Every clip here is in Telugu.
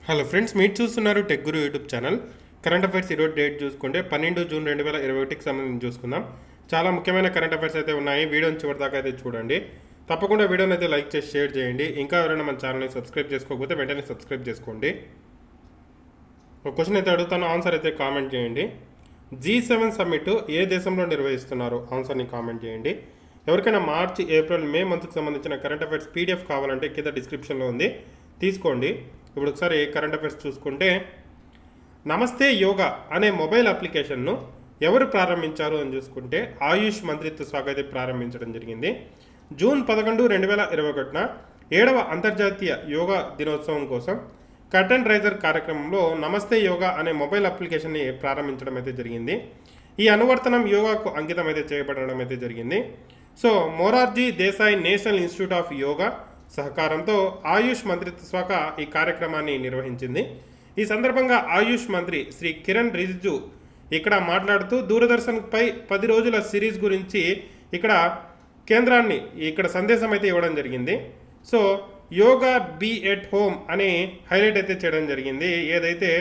హలో ఫ్రెండ్స్, మీరు చూస్తున్నారు టెక్ గురు యూట్యూబ్ ఛానల్. కరెంట్ అఫైర్స్ ఈరోజు డేట్ చూసుకుంటే 12 జూన్ 2021కి సంబంధించి చూసుకుందాం. చాలా ముఖ్యమైన కరెంట్ అఫైర్స్ అయితే ఉన్నాయి. వీడియోని చివరి దాకా అయితే చూడండి. తప్పకుండా వీడియోని అయితే లైక్ చేసి షేర్ చేయండి. ఇంకా ఎవరైనా మన ఛానల్ని సబ్స్క్రైబ్ చేసుకోకపోతే వెంటనే సబ్స్క్రైబ్ చేసుకోండి. ఒక క్వశ్చన్ అయితే అడుగుతాను, ఆన్సర్ అయితే కామెంట్ చేయండి. G7 సమ్మిట్ ఏ దేశంలో నిర్వహిస్తున్నారు? ఆన్సర్ని కామెంట్ చేయండి. ఎవరికైనా మార్చి, ఏప్రిల్, మే మంత్కి సంబంధించిన కరెంట్ అఫైర్స్ పీడిఎఫ్ కావాలంటే కింద డిస్క్రిప్షన్లో ఉంది, తీసుకోండి. ఇప్పుడు ఒకసారి కరెంట్ అఫైర్స్ చూసుకుంటే, నమస్తే యోగా అనే మొబైల్ అప్లికేషన్ను ఎవరు ప్రారంభించారు అని చూసుకుంటే ఆయుష్ మంత్రిత్వ శాఖ అయితే ప్రారంభించడం జరిగింది. జూన్ 11, 2021న 7వ అంతర్జాతీయ యోగా దినోత్సవం కోసం కర్టన్ రైజర్ కార్యక్రమంలో నమస్తే యోగా అనే మొబైల్ అప్లికేషన్ని ప్రారంభించడం అయితే జరిగింది. ఈ అనువర్తనం యోగాకు అంకితం అయితే చేయబడడం అయితే జరిగింది. So Morarji Desai national institute of yoga సహకారంతో ఆయుష్ మంత్రిత్వ శాఖ ఈ కార్యక్రమాన్ని నిర్వహించింది. ఈ సందర్భంగా ఆయుష్ మంత్రి శ్రీ కిరణ్ రిజిజు ఇక్కడ మాట్లాడుతూ దూరదర్శన్పై 10 రోజుల సిరీస్ గురించి ఇక్కడ సందేశం అయితే ఇవ్వడం జరిగింది. So yoga be at home అని హైలైట్ అయితే చేయడం జరిగింది. ఏదైతే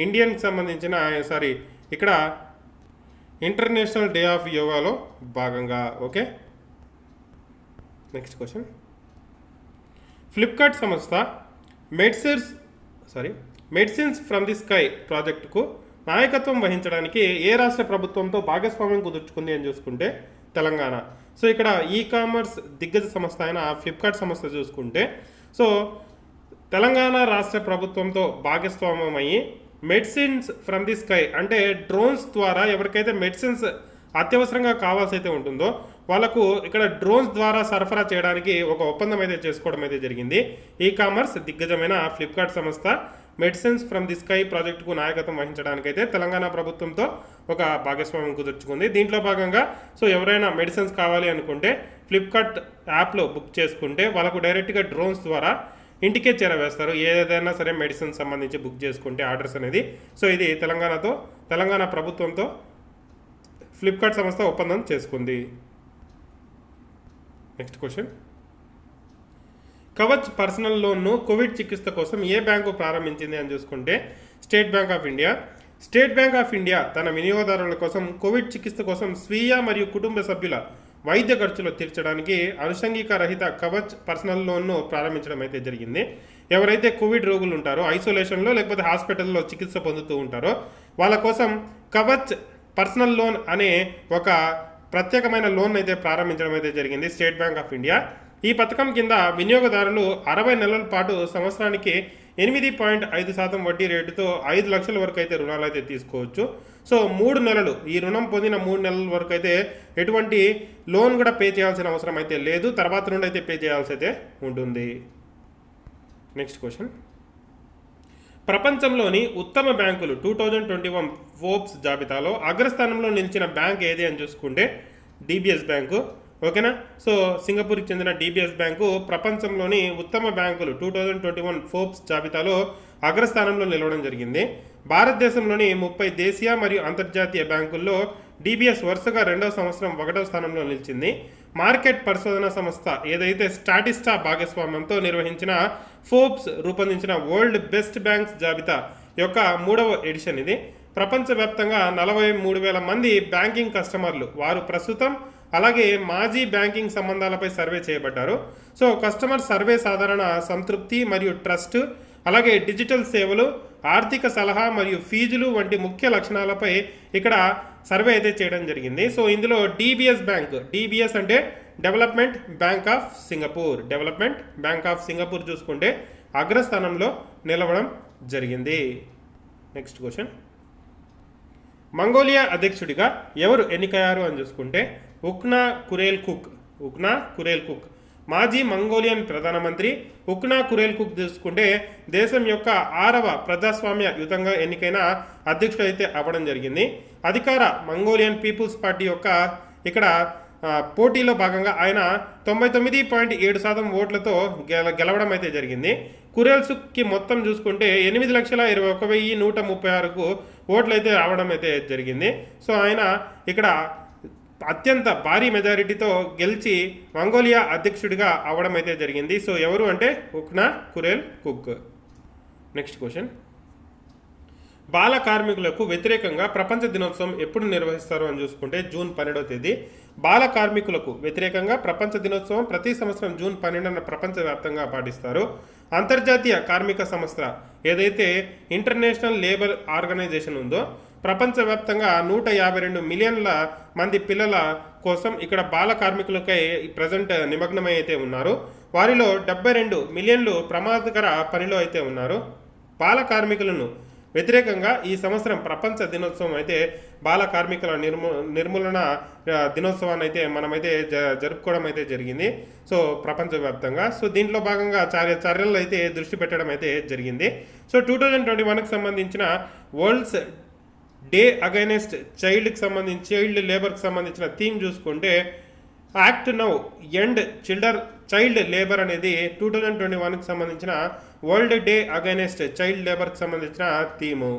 ఇండియన్కి సంబంధించిన ఇక్కడ ఇంటర్నేషనల్ డే ఆఫ్ యోగాలో భాగంగా. Okay, next question. ఫ్లిప్కార్ట్ సంస్థ మెడిసిన్స్ ఫ్రమ్ ది స్కై ప్రాజెక్టుకు నాయకత్వం వహించడానికి ఏ రాష్ట్ర ప్రభుత్వంతో భాగస్వామ్యం కుదుర్చుకుంది అని చూసుకుంటే తెలంగాణ. సో ఇక్కడ ఈ కామర్స్ దిగ్గజ సంస్థ అయిన ఫ్లిప్కార్ట్ సంస్థ చూసుకుంటే, సో తెలంగాణ రాష్ట్ర ప్రభుత్వంతో భాగస్వామ్యం అయ్యి మెడిసిన్స్ ఫ్రమ్ ది స్కై అంటే డ్రోన్స్ ద్వారా ఎవరికైతే మెడిసిన్స్ అత్యవసరంగా కావాల్సి అయితే ఉంటుందో వాళ్ళకు ఇక్కడ డ్రోన్స్ ద్వారా సరఫరా చేయడానికి ఒక ఒప్పందం అయితే చేసుకోవడం అయితే జరిగింది. ఈ కామర్స్ దిగ్గజమైన ఫ్లిప్కార్ట్ సంస్థ మెడిసిన్స్ ఫ్రమ్ ది స్కై ప్రాజెక్టుకు నాయకత్వం వహించడానికైతే తెలంగాణ ప్రభుత్వంతో ఒక భాగస్వామ్యం కుదుర్చుకుంది. దీంట్లో భాగంగా సో ఎవరైనా మెడిసిన్స్ కావాలి అనుకుంటే ఫ్లిప్కార్ట్ యాప్లో బుక్ చేసుకుంటే వాళ్ళకు డైరెక్ట్గా డ్రోన్స్ ద్వారా ఇంటికే చేరవేస్తారు. ఏదైనా సరే మెడిసిన్ సంబంధించి బుక్ చేసుకుంటే ఆర్డర్స్ అనేది. సో ఇది తెలంగాణ ప్రభుత్వంతో ఫ్లిప్కార్ట్ సంస్థ ఒప్పందం చేసుకుంది. Next question. కవచ్ పర్సనల్ లోన్ను కోవిడ్ చికిత్స కోసం ఏ బ్యాంకు ప్రారంభించింది అని చూసుకుంటే state bank of India. State bank of India తన వినియోగదారుల కోసం కోవిడ్ చికిత్స కోసం స్వీయ మరియు కుటుంబ సభ్యుల వైద్య ఖర్చులు తీర్చడానికి అనుషంగిక రహిత కవచ్ పర్సనల్ లోన్ను ప్రారంభించడం అయితే జరిగింది. ఎవరైతే కోవిడ్ రోగులు ఉంటారో, ఐసోలేషన్లో లేకపోతే హాస్పిటల్లో చికిత్స పొందుతూ ఉంటారో వాళ్ళ కోసం కవచ్ పర్సనల్ లోన్ అనే ఒక ప్రత్యేకమైన లోన్ అయితే ప్రారంభించడం అయితే జరిగింది స్టేట్ బ్యాంక్ ఆఫ్ ఇండియా. ఈ పథకం కింద వినియోగదారులు 60 నెలల పాటు సంవత్సరానికి 8.5% వడ్డీ రేటుతో 5 లక్షల వరకు అయితే రుణాలు అయితే తీసుకోవచ్చు. సో 3 నెలలు, ఈ రుణం పొందిన 3 నెలల వరకు అయితే ఎటువంటి లోన్ కూడా పే చేయాల్సిన అవసరం అయితే లేదు. తర్వాత నుండి అయితే పే చేయాల్సి అయితే ఉంటుంది. Next question. ప్రపంచంలోని ఉత్తమ బ్యాంకులు 2021 ఫోర్బ్స్ జాబితాలో అగ్రస్థానంలో నిలిచిన బ్యాంక్ ఏది అని చూసుకుంటే డిబిఎస్ బ్యాంకు. ఓకేనా. సో సింగపూర్కి చెందిన డిబిఎస్ బ్యాంకు ప్రపంచంలోని ఉత్తమ బ్యాంకులు 2021 ఫోర్బ్స్ జాబితాలో అగ్రస్థానంలో నిలవడం జరిగింది. భారతదేశంలోని 30 దేశీయ మరియు అంతర్జాతీయ బ్యాంకుల్లో డిబిఎస్ వరుసగా 2వ సంవత్సరం 1వ స్థానంలో నిలిచింది. మార్కెట్ పరిశోధన సంస్థ ఏదైతే స్టాటిస్టా భాగస్వామ్యంతో నిర్వహించిన ఫోర్బ్స్ రూపొందించిన వరల్డ్ బెస్ట్ బ్యాంక్స్ జాబితా యొక్క 3వ ఎడిషన్ ఇది. ప్రపంచవ్యాప్తంగా 43,000 మంది బ్యాంకింగ్ కస్టమర్లు వారు ప్రస్తుతం అలాగే మాజీ బ్యాంకింగ్ సంబంధాలపై సర్వే చేయబడ్డారు. సో కస్టమర్ సర్వే సాధారణ సంతృప్తి మరియు ట్రస్ట్, అలాగే డిజిటల్ సేవలు, ఆర్థిక సలహా మరియు ఫీజులు వంటి ముఖ్య లక్షణాలపై ఇక్కడ సర్వే అయితే చేయడం జరిగింది. సో ఇందులో డిబిఎస్ అంటే డెవలప్మెంట్ బ్యాంక్ ఆఫ్ సింగపూర్ చూసుకుంటే అగ్రస్థానంలో నిలవడం జరిగింది. Next question. మంగోలియా అధ్యక్షుడిగా ఎవరు ఎన్నికయ్యారు అని చూసుకుంటే ఉక్నా కురేల్ కుక్. మాజీ మంగోలియన్ ప్రధానమంత్రి ఉక్నా కురేల్ కుక్ చూసుకుంటే దేశం యొక్క 6వ ప్రజాస్వామ్య యుతంగా ఎన్నికైన అధ్యక్షుడు అయితే అవ్వడం జరిగింది. అధికార మంగోలియన్ పీపుల్స్ పార్టీ యొక్క ఇక్కడ పోటీలో భాగంగా ఆయన 99.7% ఓట్లతో గెలవడం అయితే జరిగింది. కురేల్సుక్కి మొత్తం చూసుకుంటే 8,21,136 ఓట్లు అయితే రావడం అయితే జరిగింది. సో ఆయన ఇక్కడ అత్యంత భారీ మెజారిటీతో గెలిచి మంగోలియా అధ్యక్షుడిగా అవడం అయితే జరిగింది. సో ఎవరు అంటే ఉక్నా కురేల్ కుక్. నెక్స్ట్ క్వశ్చన్, బాల కార్మికులకు వ్యతిరేకంగా ప్రపంచ దినోత్సవం ఎప్పుడు నిర్వహిస్తారు అని చూసుకుంటే జూన్ 12వ తేదీ. బాల కార్మికులకు వ్యతిరేకంగా ప్రపంచ దినోత్సవం ప్రతి సంవత్సరం జూన్ 12న ప్రపంచవ్యాప్తంగా పాటిస్తారు. అంతర్జాతీయ కార్మిక సంస్థ ఏదైతే ఇంటర్నేషనల్ లేబర్ ఆర్గనైజేషన్ ఉందో ప్రపంచవ్యాప్తంగా 152 మిలియన్ల మంది పిల్లల కోసం ఇక్కడ బాల కార్మికులకై ప్రజెంట్ నిమగ్నమై అయితే ఉన్నారు. వారిలో 72 మిలియన్లు ప్రమాదకర పనిలో అయితే ఉన్నారు. బాల కార్మికులను వ్యతిరేకంగా ఈ సంవత్సరం ప్రపంచ దినోత్సవం అయితే బాల కార్మికుల నిర్మూలన దినోత్సవాన్ని అయితే మనమైతే జరుపుకోవడం అయితే జరిగింది. సో ప్రపంచవ్యాప్తంగా సో దీంట్లో భాగంగా చర్యలు అయితే దృష్టి పెట్టడం అయితే జరిగింది. సో 2021కి సంబంధించిన వరల్డ్స్ డే అగైనెస్ట్ చైల్డ్ లేబర్కి సంబంధించిన థీమ్ చూసుకుంటే act now end child labour అనేది 2021కి సంబంధించిన వరల్డ్ డే అగైనెస్ట్ చైల్డ్ లేబర్కి సంబంధించిన థీము.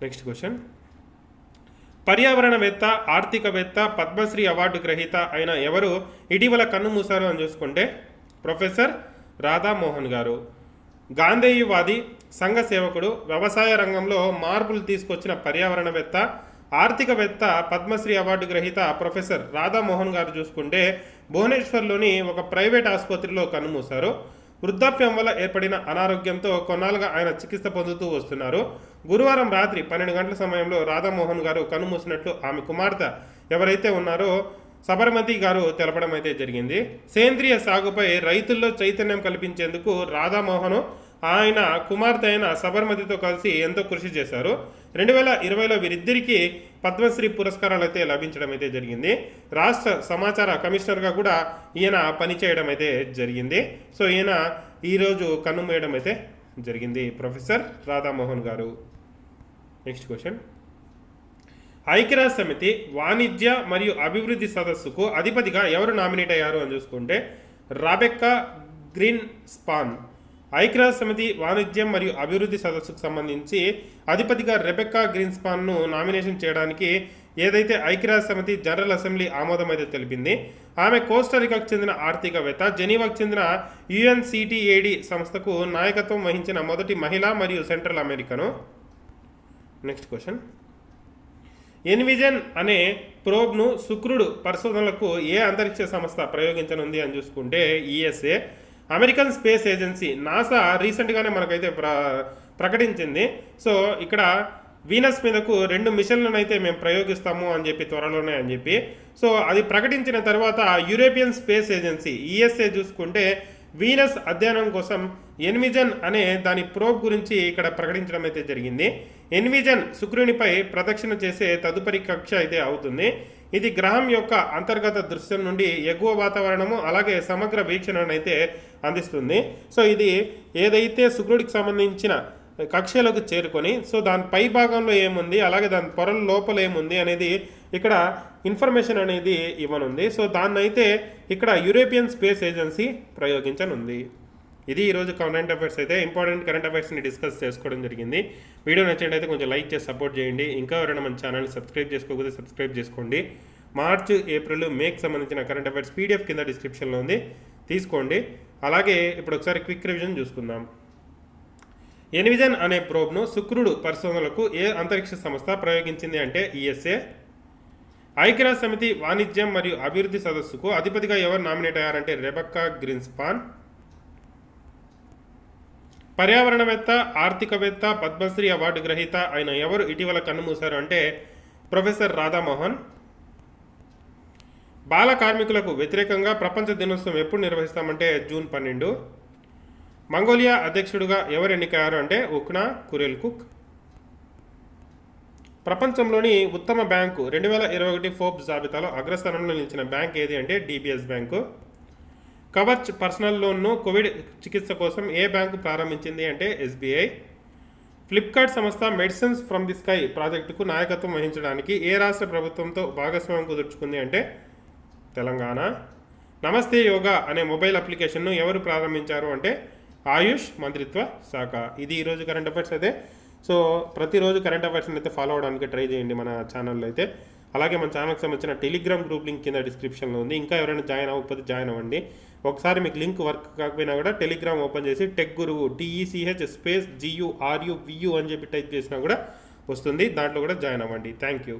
నెక్స్ట్ క్వశ్చన్, పర్యావరణవేత్త, ఆర్థికవేత్త, పద్మశ్రీ అవార్డు గ్రహీత అయిన ఎవరు ఇటీవల కన్నుమూశారు అని చూసుకుంటే ప్రొఫెసర్ రాధామోహన్ గారు. గాంధేయవాది, సంఘ సేవకుడు, వ్యవసాయ రంగంలో మార్పులు తీసుకొచ్చిన పర్యావరణవేత్త, ఆర్థికవేత్త, పద్మశ్రీ అవార్డు గ్రహీత ప్రొఫెసర్ రాధామోహన్ గారు చూసుకుంటే భువనేశ్వర్లోని ఒక ప్రైవేట్ ఆసుపత్రిలో కన్నుమూశారు. వృద్ధాప్యం వల్ల ఏర్పడిన అనారోగ్యంతో కొన్నాళ్ళుగా ఆయన చికిత్స పొందుతూ వస్తున్నారు. గురువారం రాత్రి 12 గంటల సమయంలో రాధామోహన్ గారు కన్నుమూసినట్లు ఆమె కుమార్తె ఎవరైతే ఉన్నారో సబర్మతి గారు తెలపడం అయితే జరిగింది. సేంద్రియ సాగుపై రైతుల్లో చైతన్యం కల్పించేందుకు రాధామోహన్ ఆయన కుమార్తె అయిన సబర్మతితో కలిసి ఎంతో కృషి చేశారు. 2020లో వీరిద్దరికీ పద్మశ్రీ పురస్కారాలు అయితే లభించడం అయితే జరిగింది. రాష్ట్ర సమాచార కమిషనర్గా కూడా ఈయన పనిచేయడం అయితే జరిగింది. సో ఈయన ఈరోజు కన్నుమూయడం అయితే జరిగింది ప్రొఫెసర్ రాధామోహన్ గారు. నెక్స్ట్ క్వశ్చన్, ఐక్యరాజ్య సమితి వాణిజ్య మరియు అభివృద్ధి సదస్సుకు అధిపతిగా ఎవరు నామినేట్ అయ్యారు అని చూసుకుంటే రెబెక్కా గ్రీన్ స్పాన్. ఐక్యరాజ్య సమితి వాణిజ్యం మరియు అభివృద్ధి సదస్సుకు సంబంధించి అధిపతిగా రెబెక్కా గ్రీన్ స్పాన్ను నామినేషన్ చేయడానికి ఏదైతే ఐక్యరాజ్య సమితి జనరల్ అసెంబ్లీ ఆమోదం అయితే తెలిపింది. ఆమె కోస్టారికాకు చెందిన ఆర్థికవేత్త, జెనీవాకు చెందిన UNCTAD సంస్థకు నాయకత్వం వహించిన మొదటి మహిళ మరియు సెంట్రల్ అమెరికను. నెక్స్ట్ క్వశ్చన్, ఎన్విజన్ అనే ప్రోబ్ను శుక్రుడు పరిశోధనలకు ఏ అంతరిక్ష సంస్థ ప్రయోగించనుంది అని చూసుకుంటే ESA. American space agency NASA రీసెంట్గానే మనకైతే ప్రకటించింది. సో ఇక్కడ వీనస్ మీదకు 2 మిషన్లను అయితే మేము ప్రయోగిస్తాము అని చెప్పి త్వరలోనే అని చెప్పి సో అది ప్రకటించిన తర్వాత యూరోపియన్ స్పేస్ ఏజెన్సీ ESA చూసుకుంటే వీనస్ అధ్యయనం కోసం ఎన్విజన్ అనే దాని ప్రోబ్ గురించి ఇక్కడ ప్రకటించడం అయితే జరిగింది. ఎన్విజన్ శుక్రునిపై ప్రదక్షిణ చేసే తదుపరి కక్ష అయితే అవుతుంది. ఇది గ్రహం యొక్క అంతర్గత దృశ్యం నుండి ఎగువ వాతావరణము అలాగే సమగ్ర వీక్షణను అయితే అందిస్తుంది. సో ఇది ఏదైతే శుక్రుడికి సంబంధించిన కక్షలోకి చేరుకొని సో దాని పై భాగంలో ఏముంది అలాగే దాని పొరల లోపల ఏముంది అనేది ఇక్కడ ఇన్ఫర్మేషన్ అనేది ఇవ్వనుంది. సో దాన్ని అయితే ఇక్కడ యూరోపియన్ స్పేస్ ఏజెన్సీ ప్రయోగించనుంది. ఇది ఈరోజు కరెంట్ అఫైర్స్ అయితే ఇంపార్టెంట్ కరెంట్ అఫైర్స్ని డిస్కస్ చేసుకోవడం జరిగింది. వీడియో నచ్చినట్లయితే కొంచెం లైక్ చేసి సపోర్ట్ చేయండి. ఇంకా ఎవరైనా మన ఛానల్ని సబ్స్క్రైబ్ చేసుకోకపోతే సబ్స్క్రైబ్ చేసుకోండి. మార్చ్, ఏప్రిల్, మేకి సంబంధించిన కరెంట్ అఫైర్స్ PDF కింద డిస్క్రిప్షన్లో ఉంది, తీసుకోండి. అలాగే ఇప్పుడు ఒకసారి క్విక్ రివిజన్ చూసుకుందాం. ఎన్విజన్ అనే ప్రోబ్ను శుక్రుడు పరిశోధనలకు ఏ అంతరిక్ష సంస్థ ప్రయోగించింది అంటే ESA. ఐక్యరాజ్య సమితి వాణిజ్యం మరియు అభివృద్ధి సదస్సుకు అధిపతిగా ఎవరు నామినేట్ అయ్యారంటే రెబెక్కా గ్రీన్ స్పాన్. పర్యావరణవేత్త, ఆర్థికవేత్త, పద్మశ్రీ అవార్డు గ్రహీత అయిన ఎవరు ఇటీవల కన్నుమూశారు అంటే ప్రొఫెసర్ రాధామోహన్. బాల కార్మికులకు వ్యతిరేకంగా ప్రపంచ దినోత్సవం ఎప్పుడు నిర్వహిస్తామంటే జూన్ 12. మంగోలియా అధ్యక్షుడిగా ఎవరు ఎన్నికయ్యారు అంటే ఉక్నా కురెల్కుక్. ప్రపంచంలోని ఉత్తమ బ్యాంకు 2021 ఫోర్బ్స్ జాబితాలో అగ్రస్థానంలో నిలిచిన బ్యాంక్ ఏది అంటే DBS బ్యాంకు. కవచ్ పర్సనల్ లోన్ను కోవిడ్ చికిత్స కోసం ఏ బ్యాంకు ప్రారంభించింది అంటే SBI. ఫ్లిప్కార్ట్ సంస్థ మెడిసిన్స్ ఫ్రమ్ ది స్కై ప్రాజెక్టుకు నాయకత్వం వహించడానికి ఏ రాష్ట్ర ప్రభుత్వంతో భాగస్వామ్యం కుదుర్చుకుంది అంటే తెలంగాణ. నమస్తే యోగా అనే మొబైల్ అప్లికేషన్ను ఎవరు ప్రారంభించారు అంటే ఆయుష్ మంత్రిత్వ శాఖ. ఇది ఈరోజు కరెంట్ అఫైర్స్ అయితే. సో ప్రతిరోజు కరెంట్ అఫైర్స్ని అయితే ఫాలో అవడానికి ట్రై చేయండి మన ఛానల్లో అయితే. అలాగే మన ఛానల్కి సంబంధించిన టెలిగ్రామ్ గ్రూప్ లింక్ కింద డిస్క్రిప్షన్లో ఉంది. ఇంకా ఎవరైనా జాయిన్ అవ్వకపోతే జాయిన్ అవ్వండి. ఒకసారి మీకు లింక్ వర్క్ కాకపోయినా కూడా టెలిగ్రామ్ ఓపెన్ చేసి టెక్ గురువు TECH GURUVU అని చెప్పి టైప్ చేసినా కూడా వస్తుంది. దాంట్లో కూడా జాయిన్ అవ్వండి. Thank you.